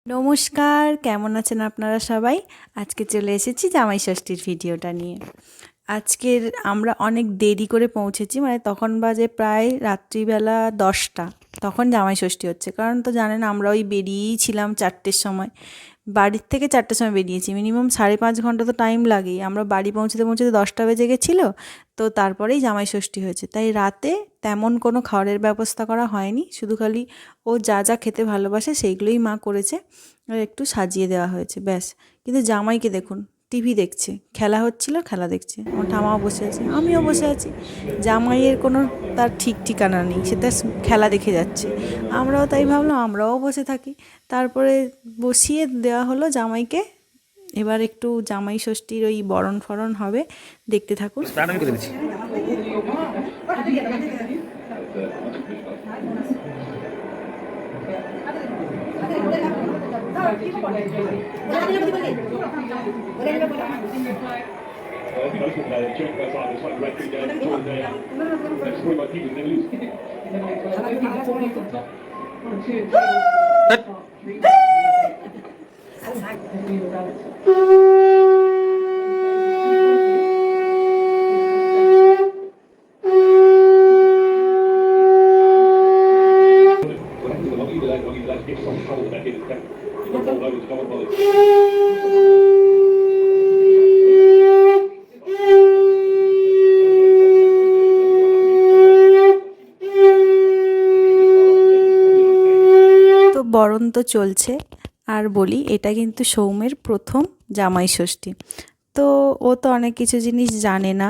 নমস্কার, কেমন আছেন আপনারা সবাই? আজকে চলে এসেছি জামাই ষষ্ঠীর ভিডিওটা নিয়ে। আজকের আমরা অনেক দেরি করে পৌঁছেছি, মানে তখন বাজে প্রায় রাত্রিবেলা 10টা। তখন জামাই ষষ্ঠী হচ্ছে, কারণ তো জানেন আমরা ওই বেরিয়েই ছিলাম 4টের সময়। বাড়ির থেকে 4টের সময় বেরিয়েছি, মিনিমাম 5.5 ঘন্টা তো টাইম লাগেই। আমরা বাড়ি পৌঁছতে পৌঁছতে 10টা বেজে গেছিলো, তো তারপরেই জামাই ষষ্ঠী হয়েছে। তাই রাতে তেমন কোনো খাবারের ব্যবস্থা করা হয়নি, শুধু খালি ও যা যা খেতে ভালোবাসে সেইগুলোই মা করেছে, আর একটু সাজিয়ে দেওয়া হয়েছে ব্যাস। কিন্তু জামাইকে দেখুন, টিভি দেখছে, খেলা হচ্ছিল খেলা দেখছে, আমার ঠামাও বসে আছে, আমিও বসে আছি। জামাইয়ের কোনো তার ঠিক ঠিকানা নেই, সে তার খেলা দেখে যাচ্ছে। আমরাও তাই ভাবলাম আমরাও বসে থাকি। তারপরে বসিয়ে দেওয়া হলো জামাইকে। এবার একটু জামাই ষষ্ঠীর ওই বরণ ফরণ হবে, দেখতে থাকুন। বরণ তো চলছে। আর বলি, এটা কিন্তু সৌমের প্রথম জামাই ষষ্ঠী। তো ও তো অনেক কিছু জিনিস জানে না।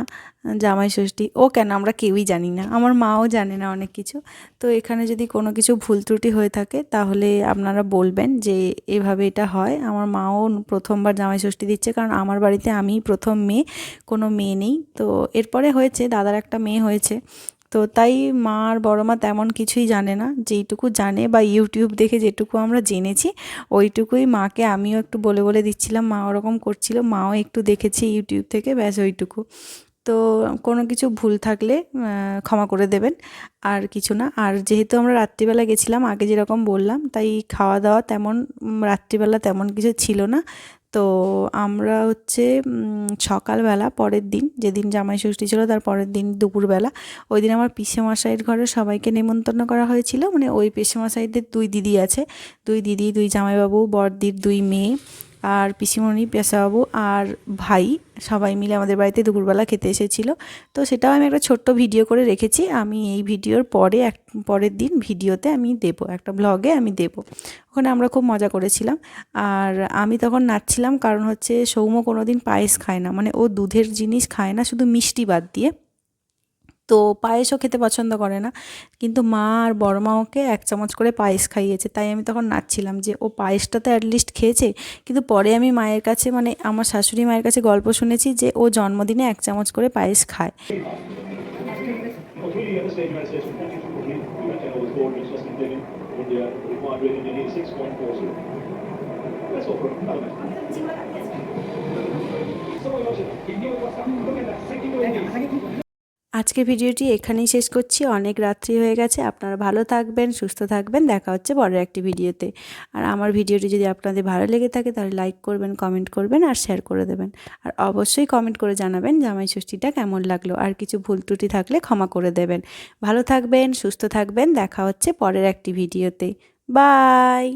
জামাই ষষ্ঠী ও কেন, আমরা কেউই জানি না, আমার মাও জানে না অনেক কিছু। তো এখানে যদি কোনো কিছু ভুল ত্রুটি হয়ে থাকে তাহলে আপনারা বলবেন যে এভাবে এটা হয়। আমার মাও প্রথমবার জামাই ষষ্ঠী দিচ্ছে, কারণ আমার বাড়িতে আমিই প্রথম মেয়ে, কোনো মেয়ে নেই। তো এরপরে হয়েছে দাদার একটা মেয়ে হয়েছে। তো তাই মা আর বড় মা তেমন কিছুই জানে না, যেইটুকু জানে বা ইউটিউব দেখে যেটুকু আমরা জেনেছি ওইটুকুই মাকে আমিও একটু বলে বলে দিচ্ছিলাম। মা ওরকম করছিল, মাও একটু দেখেছি ইউটিউব থেকে, ব্যাস ওইটুকু। তো কোনো কিছু ভুল থাকলে ক্ষমা করে দেবেন, আর কিছু না। আর যেহেতু আমরা রাত্রিবেলা গেছিলাম, আগে যেরকম বললাম, তাই খাওয়া দাওয়া তেমন রাত্রিবেলা তেমন কিছু ছিল না। তো আমরা হচ্ছে সকালবেলা পরের দিন, যেদিন জামাই ষষ্ঠী ছিল তার পরের দিন দুপুরবেলা, ওই দিন আমার পিসেমশাইয়ের ঘরে সবাইকে নেমন্তন্ন করা হয়েছিল। মানে ওই পিসেমশাইদের 2 দিদি আছে, 2 দিদি, 2 জামাইবাবু, বড়দির 2 মেয়ে, আর পিসিমণি, পেশাবাবু আর ভাই, সবাই মিলে আমাদের বাড়িতে দুপুরবেলা খেতে এসেছিলো। তো সেটাও আমি একটা ছোট্ট ভিডিও করে রেখেছি। আমি এই ভিডিওর পরের দিন ভিডিওতে আমি দেবো, একটা ব্লগে আমি দেবো। ওখানে আমরা খুব মজা করেছিলাম। আর আমি তখন নাচছিলাম, কারণ হচ্ছে সৌম্য কোনো দিন পায়েস খায় না, মানে ও দুধের জিনিস খায় না, শুধু মিষ্টি বাদ দিয়ে। তো পায়েসও খেতে পছন্দ করে না, কিন্তু মা আর বড় মা ওকে 1 চামচ করে পায়েস খাইয়েছে। তাই আমি তখন নাচছিলাম যে ও পায়েসটা তো অ্যাটলিস্ট খেয়েছে। কিন্তু পরে আমি মায়ের কাছে, মানে আমার শাশুড়ি মায়ের কাছে গল্প শুনেছি যে ও জন্মদিনে 1 চামচ করে পায়েস খায়। আজকের ভিডিওটি এখানেই শেষ করছি, অনেক রাত্রি হয়ে গেছে। আপনারা ভালো থাকবেন, সুস্থ থাকবেন, দেখা হচ্ছে পরের একটি ভিডিওতে। আর আমার ভিডিওটি যদি আপনাদের ভালো লেগে থাকে তাহলে লাইক করবেন, কমেন্ট করবেন আর শেয়ার করে দেবেন। আর অবশ্যই কমেন্ট করে জানাবেন জামাই ষষ্ঠীটা কেমন লাগলো, আর কিছু ভুল ত্রুটি থাকলে ক্ষমা করে দেবেন। ভালো থাকবেন, সুস্থ থাকবেন, দেখা হচ্ছে পরের একটি ভিডিওতে। বাই।